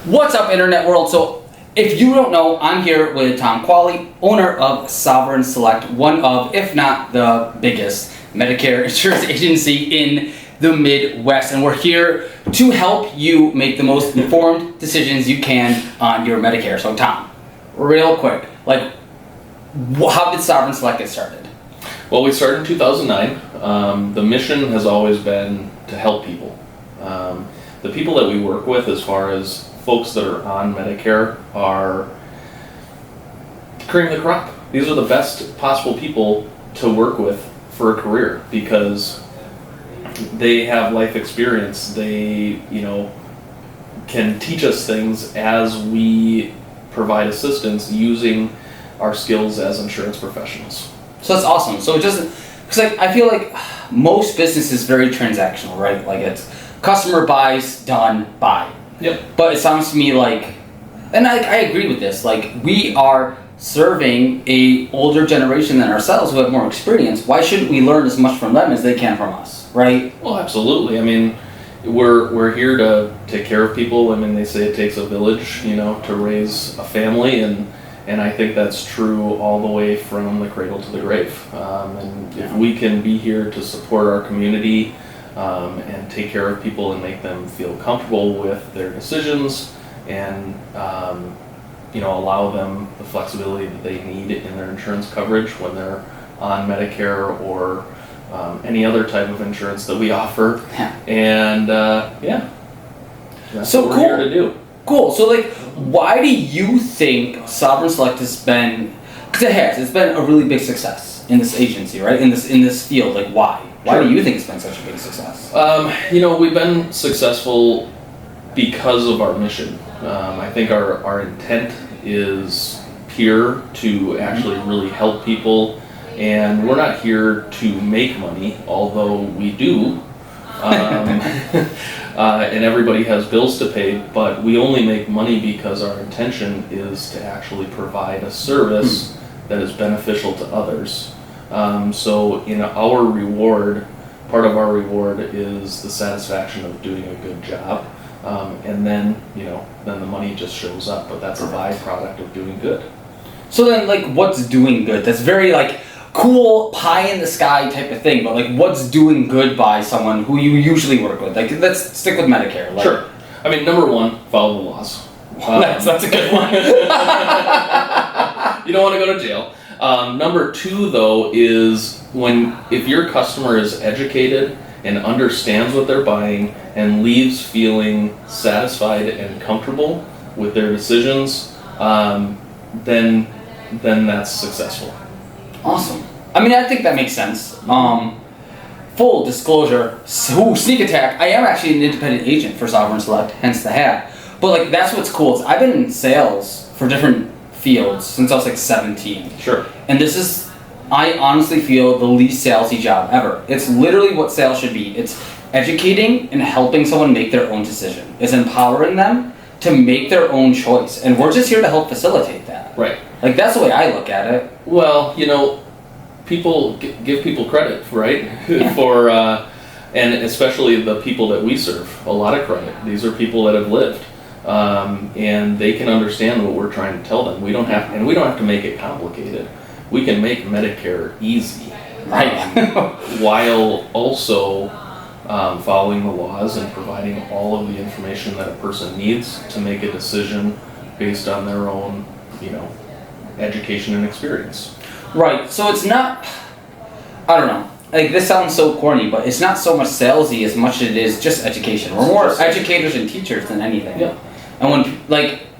What's up, internet world? So, if you don't know, I'm here with Tom Qualley, owner of Sovereign Select, one of, if not the biggest, Medicare insurance agency in the Midwest. And we're here to help you make the most informed decisions you can on your Medicare. So, Tom, real quick, how did Sovereign Select get started? Well, we started in 2009. The mission has always been to help people. The people that we work with, as far as folks that are on Medicare, are cream of the crop. These are the best possible people to work with for a career because they have life experience. They, can teach us things as we provide assistance using our skills as insurance professionals. So that's awesome. So it doesn't, because I feel like most business is very transactional, right? Like it's customer buys, done, buy. Yep. But it sounds to me like, and I agree with this, like we are serving a older generation than ourselves who have more experience. Why shouldn't we learn as much from them as they can from us, right? Well, absolutely. I mean, we're here to take care of people. I mean, they say it takes a village, to raise a family, and I think that's true all the way from the cradle to the grave. If we can be here to support our community and take care of people and make them feel comfortable with their decisions and allow them the flexibility that they need in their insurance coverage when they're on Medicare or any other type of insurance that we offer. And that's so what we're cool. here to do. Cool. So why do you think Sovereign Select has been, because it's been a really big success in this agency, right? In this field, why? Why Sure. do you think it's been such a big success? We've been successful because of our mission. I think our intent is pure to actually really help people, and we're not here to make money, although we do. And everybody has bills to pay, but we only make money because our intention is to actually provide a service that is beneficial to others. So in our reward, part of our reward is the satisfaction of doing a good job. And then the money just shows up, but that's a byproduct of doing good. So then, what's doing good? That's very, cool, pie in the sky type of thing, but, what's doing good by someone who you usually work with? Let's stick with Medicare. Sure. I mean, number one, follow the laws. That's a good one. You don't want to go to jail. Number two, though, is if your customer is educated and understands what they're buying and leaves feeling satisfied and comfortable with their decisions, then that's successful. Awesome. I mean, I think that makes sense. Full disclosure, sneak attack, I am actually an independent agent for Sovereign Select, hence the hat. But that's what's cool is I've been in sales for different fields since I was 17. Sure. And this is, I honestly feel, the least salesy job ever. It's literally what sales should be. It's educating and helping someone make their own decision. It's empowering them to make their own choice. And we're just here to help facilitate that. Right. That's the way I look at it. Well, people give people credit, right? Yeah. For and especially the people that we serve, a lot of credit. These are people that have lived, and they can understand what we're trying to tell them. We don't have to make it complicated. We can make Medicare easy, Right. while also following the laws and providing all of the information that a person needs to make a decision based on their own, education and experience. Right, so it's not, I don't know, this sounds so corny, but it's not so much salesy as much as it is just education. We're more educators and teachers than anything. Yeah. And when,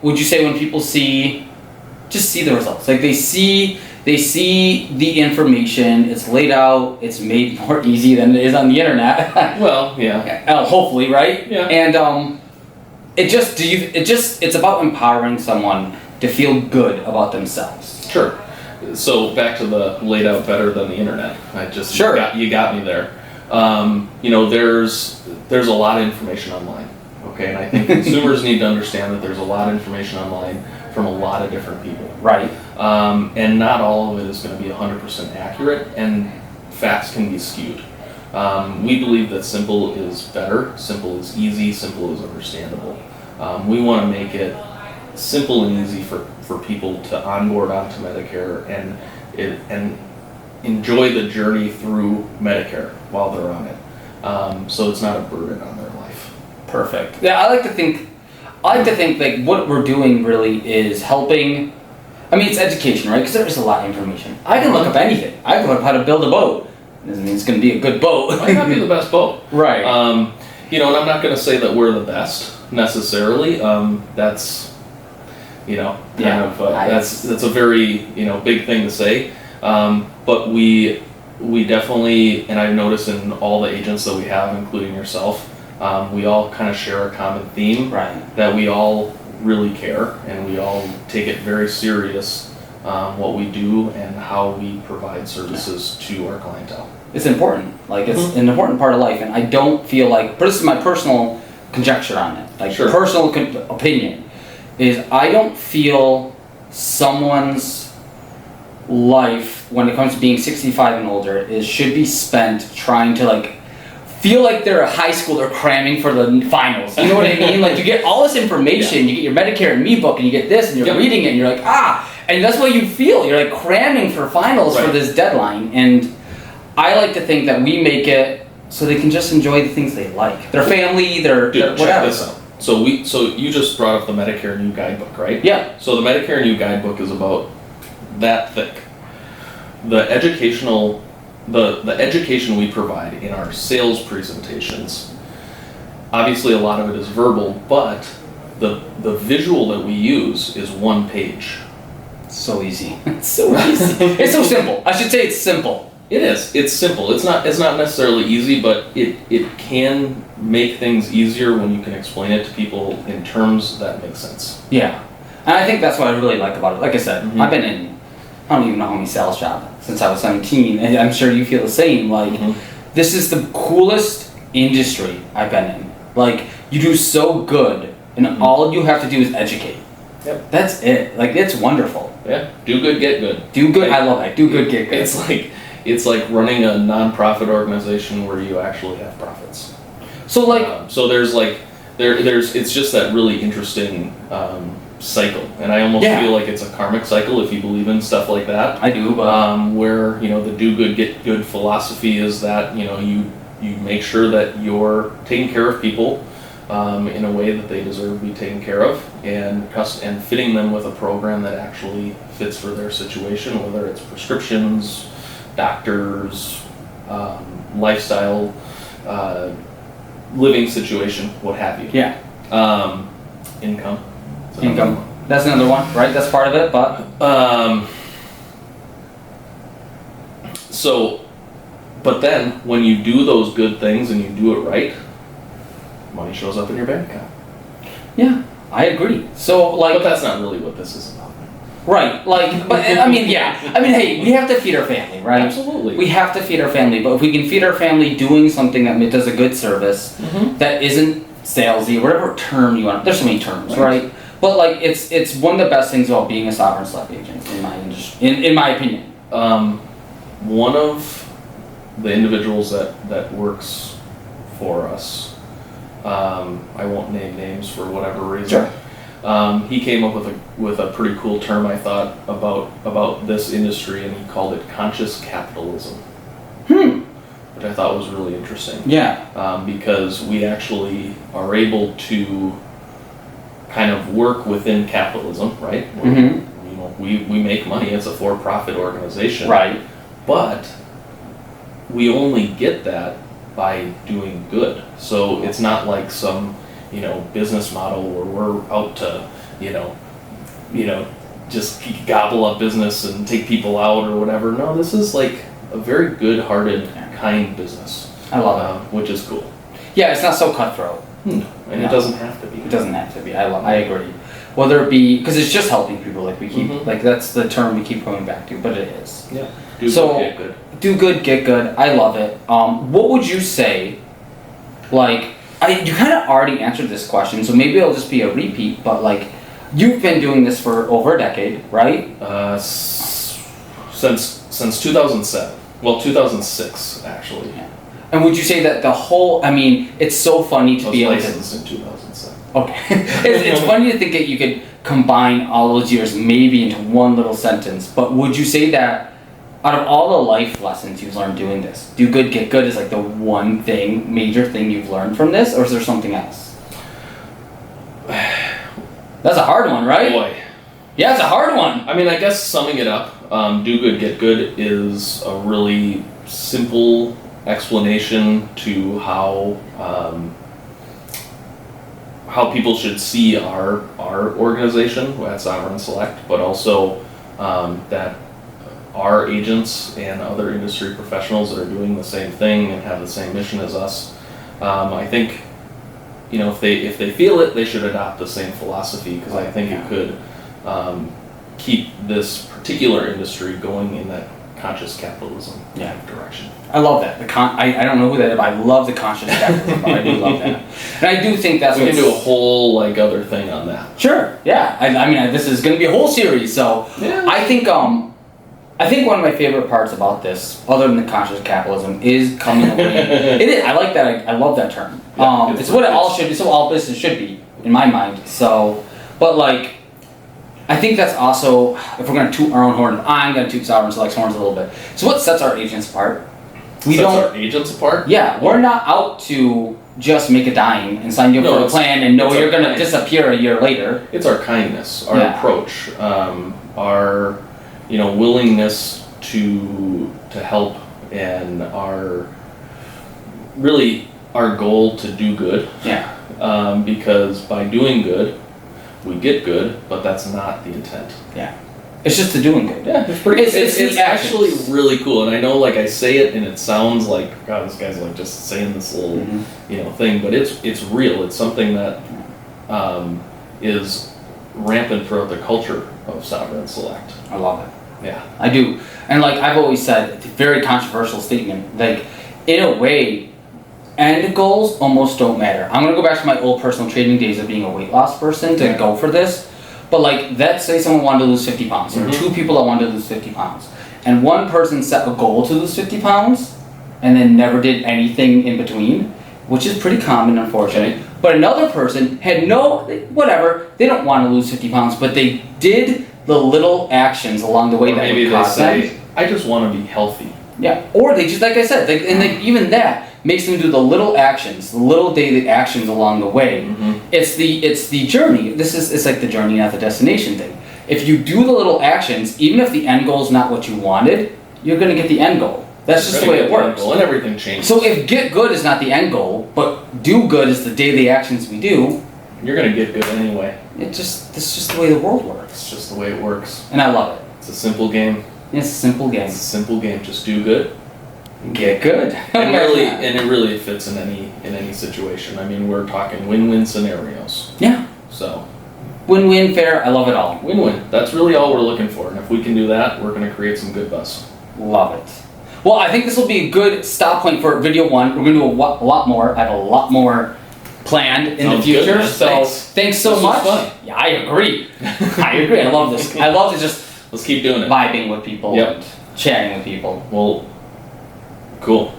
would you say when people see the results, they see the information, it's laid out, it's made more easy than it is on the internet. Well, yeah. Hopefully, right? Yeah. And it's about empowering someone to feel good about themselves. Sure. So back to the laid out better than the internet. Sure. You got me there. There's a lot of information online. Okay, and I think consumers need to understand that there's a lot of information online from a lot of different people. Right. And not all of it is going to be 100% accurate, and facts can be skewed. We believe that simple is better, simple is easy, simple is understandable. We want to make it simple and easy for people to onboard onto Medicare and enjoy the journey through Medicare while they're on it. So it's not a burden on their life. Perfect. Yeah, I like to think like what we're doing really is helping. I mean, it's education, right? Because there is a lot of information. I can look up anything. I can look up how to build a boat. Doesn't mean it's going to be a good boat. Might not be the best boat. Right. And I'm not going to say that we're the best necessarily. That's, that's a very, big thing to say. But we definitely, and I've noticed in all the agents that we have, including yourself, we all kind of share a common theme. Right. That we all really care and we all take it very serious, what we do and how we provide services to our clientele. It's important. Like, it's an important part of life, and I don't feel like, but this is my personal conjecture on it, like Sure. personal opinion, is I don't feel someone's life when it comes to being 65 and older should be spent trying to like feel like they're a high schooler cramming for the finals. You know what I mean? Like, you get all this information, you get your Medicare and Me book, and you get this, and you're reading it, and you're like, and that's what you feel. You're like cramming for finals for this deadline, and I like to think that we make it so they can just enjoy the things they like. Their family, their whatever. Check this out. So you just brought up the Medicare New Guidebook, right? Yeah. So the Medicare New Guidebook is about that thick. The educational, the education we provide in our sales presentations, obviously a lot of it is verbal, but the visual that we use is one page. So easy. It's so easy. It's so simple. I should say it's simple. It is. It's simple. It's not necessarily easy, but it can make things easier when you can explain it to people in terms that make sense. Yeah. And I think that's what I really like about it. Like I said, I've been in, I don't even know how many sales jobs since I was 17, and I'm sure you feel the same. Like, this is the coolest industry I've been in. Like, you do so good, and all you have to do is educate. Yep. That's it. Like, it's wonderful. Yeah. Do good, get good. Do good. I love that. Do good, get good. It's like running a non-profit organization where you actually have profits. So like, so there's it's just that really interesting cycle, and I almost feel like it's a karmic cycle if you believe in stuff like that. I do, but where the do good, get good philosophy is that you make sure that you're taking care of people in a way that they deserve to be taken care of, and fitting them with a program that actually fits for their situation, whether it's prescriptions, doctors, lifestyle, living situation, what have you. Yeah. Income. Income. That's another one, right? That's part of it, but but then when you do those good things and you do it right, money shows up in your bank account. yeah, I agree. So like, but that's not really what this is about. Right, like, but I mean, hey, we have to feed our family, right? Absolutely. We have to feed our family, but if we can feed our family doing something that does a good service, that isn't salesy, whatever term you want, there's so many terms, right? But like, it's one of the best things about being a sovereign select agent in my industry, in my opinion. One of the individuals that works for us, I won't name names for whatever reason. Sure. He came up with a pretty cool term, I thought, about this industry, and he called it conscious capitalism. Which I thought was really interesting. Yeah. Because we actually are able to kind of work within capitalism, right? We make money. It's a for-profit organization. Right. But we only get that by doing good. So it's not like some business model where we're out to, just gobble up business and take people out or whatever. No, this is like a very good-hearted, kind business. I love it. Which is cool. Yeah, it's not so cutthroat. And it doesn't have to be. It doesn't have to be. I agree. Whether it be, because it's just helping people, like we keep, like that's the term we keep going back to, but it is. Yeah. Do good, get good. Do good, get good. I love it. What would you say, like, you kind of already answered this question, so maybe it'll just be a repeat, but like, you've been doing this for over a decade, right? Since 2007. Well, 2006, actually. Yeah. And would you say that the whole, I mean, it's so funny to be able to... licensed in 2007. Okay. It's funny to think that you could combine all those years maybe into one little sentence, but would you say that out of all the life lessons you've learned doing this, do good, get good is like the one thing, major thing you've learned from this, or is there something else? That's a hard one, right? Boy. Yeah, it's a hard one. I mean, I guess summing it up, do good, get good is a really simple explanation to how people should see our organization at Sovereign Select, but also that our agents and other industry professionals that are doing the same thing and have the same mission as us. I think, if they feel it, they should adopt the same philosophy, because I think it could keep this particular industry going in that conscious capitalism direction. I love that. I don't know who that is, but I love the conscious capitalism. But I do love that, and I do think that's we can do a whole other thing on that. Sure. Yeah. I mean, this is going to be a whole series. So yeah. I think one of my favorite parts about this, other than the conscious capitalism, is coming away. It is. I like that. I love that term. Yeah, it's what it all should be. So all business should be, in my mind. So, but like, I think that's also, if we're going to toot our own horn, I'm going to toot Sovereign Select's horns a little bit. So what sets our agents apart? Our agents apart? Yeah, we're not out to just make a dime and sign you up for a plan and know you're going to disappear a year later. It's our kindness, our approach, our willingness to help, and our goal to do good. Yeah. Because by doing good, we get good, but that's not the intent. Yeah. It's just the doing good. Yeah, it's actually really cool. And I know, I say it and it sounds like, God, this guy's just saying this little, thing, but it's real. It's something that is rampant throughout the culture of Sovereign Select. I love it. Yeah. I do. And I've always said, it's a very controversial statement, in a way, end goals almost don't matter. I'm going to go back to my old personal training days of being a weight loss person to go for this. But let's say someone wanted to lose 50 pounds. There were two people that wanted to lose 50 pounds. And one person set a goal to lose 50 pounds and then never did anything in between, which is pretty common, unfortunately. Okay. But another person had they don't want to lose 50 pounds, but they did the little actions along the way that maybe would they cause say, them. I just want to be healthy. Yeah, or they just, like I said, even that makes them do the little actions, the little daily actions along the way. Mm-hmm. It's the journey. It's like the journey, not the destination thing. If you do the little actions, even if the end goal is not what you wanted, you're going to get the end goal. That's just the way it works. And everything changes. So if get good is not the end goal, but do good is the daily actions we do, you're going to get good anyway. That's just the way the world works. It's just the way it works. And I love it. It's a simple game. It's a simple game. It's a simple game. Just do good. Get good. And it really fits in any situation. I mean, we're talking win-win scenarios. Yeah. So win-win, fair. I love it all. Win-win. That's really all we're looking for. And if we can do that, we're going to create some good buzz. Love it. Well, I think this will be a good stop point for video one. We're going to do a lot more. I have a lot more planned in the future. Good, so thanks so much. Fun. Yeah, I agree. I agree. I love this. I love to just let's keep doing it. Vibing with people. Yep. And chatting with people. Well, cool.